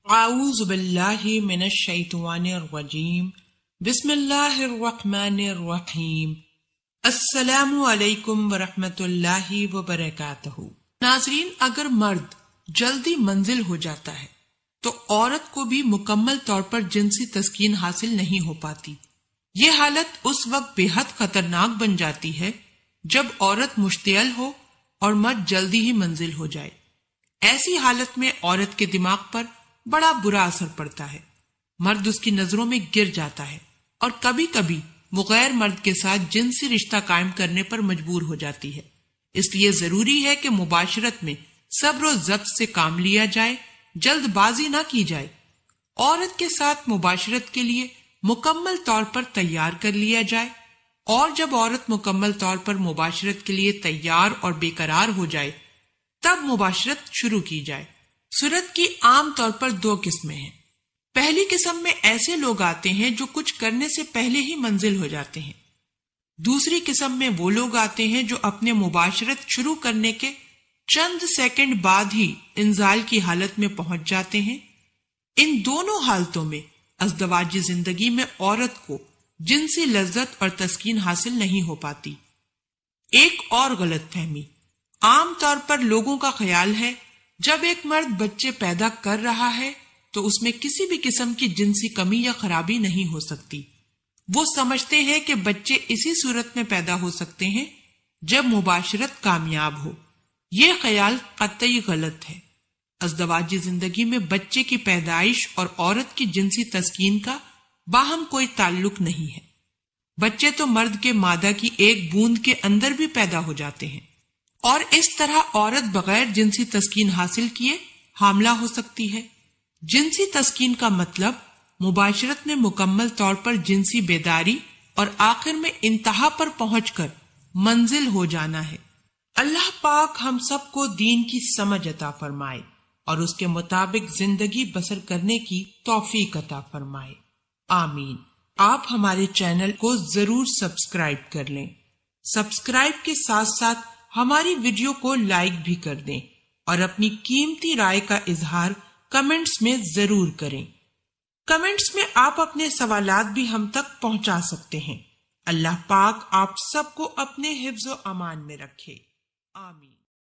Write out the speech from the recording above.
आऊज़ु बिल्लाहि मिनश शैतानिर रजीम बिस्मिल्लाहिर रहमानिर रहीम अस्सलामु अलैकुम व रहमतुल्लाहि व बरकातहू। नाज़रीन, अगर मर्द जल्दी मंजिल हो जाता है तो औरत को भी मुकम्मल तौर पर जिनसी तस्कीन हासिल नहीं हो पाती। ये हालत उस वक्त बेहद खतरनाक बन जाती है जब औरत मुश्तिल हो और मर्द जल्दी ही मंजिल हो जाए। ऐसी हालत में औरत के दिमाग पर बड़ा बुरा असर पड़ता है। मर्द उसकी नजरों में गिर जाता है और कभी कभी वो गैर मर्द के साथ जिनसी रिश्ता कायम करने पर मजबूर हो जाती है। इसलिए जरूरी है कि मुबाशरत में सब्र और ज़ब्त से काम लिया जाए, जल्दबाजी ना की जाए। औरत के साथ मुबाशरत के लिए मुकम्मल तौर पर तैयार कर लिया जाए और जब औरत मुकम्मल तौर पर मुबाशरत के लिए तैयार और बेकरार हो जाए तब मुबाशरत शुरू की जाए। सूरत की आम तौर पर दो किस्में हैं। पहली किस्म में ऐसे लोग आते हैं जो कुछ करने से पहले ही मंजिल हो जाते हैं। दूसरी किस्म में वो लोग आते हैं जो अपने मुबाशरत शुरू करने के चंद सेकंड बाद ही इंजाल की हालत में पहुंच जाते हैं। इन दोनों हालतों में अज़दवाजी जिंदगी में औरत को जिनसी लज्जत और तस्कीन हासिल नहीं हो पाती। एक और गलत फहमी, आम तौर पर लोगों का ख्याल है जब एक मर्द बच्चे पैदा कर रहा है तो उसमें किसी भी किस्म की जिनसी कमी या खराबी नहीं हो सकती। वो समझते हैं कि बच्चे इसी सूरत में पैदा हो सकते हैं जब मुबाशरत कामयाब हो। ये ख्याल कतई गलत है। अज़दवाजी जिंदगी में बच्चे की पैदाइश और औरत की जिनसी तस्कीन का बाहम कोई ताल्लुक नहीं है। बच्चे तो मर्द के मादा की एक बूंद के अंदर भी पैदा हो जाते हैं और इस तरह औरत बगैर जिनसी तस्कीन हासिल किए हामला हो सकती है। जिनसी तस्कीन का मतलब मुबाशरत में मुकम्मल तौर पर जिनसी बेदारी और आखिर में इंतहा पर पहुंचकर मंजिल हो जाना है। अल्लाह पाक हम सबको दीन की समझ अता फरमाए और उसके मुताबिक जिंदगी बसर करने की तौफीक अता फरमाए, आमीन। आप हमारे चैनल को जरूर सब्सक्राइब कर लें। सब्सक्राइब के साथ साथ हमारी वीडियो को लाइक भी कर दें और अपनी कीमती राय का इजहार कमेंट्स में जरूर करें। कमेंट्स में आप अपने सवालात भी हम तक पहुंचा सकते हैं। अल्लाह पाक आप सबको अपने हिफ्ज़ व अमान में रखे, आमीन।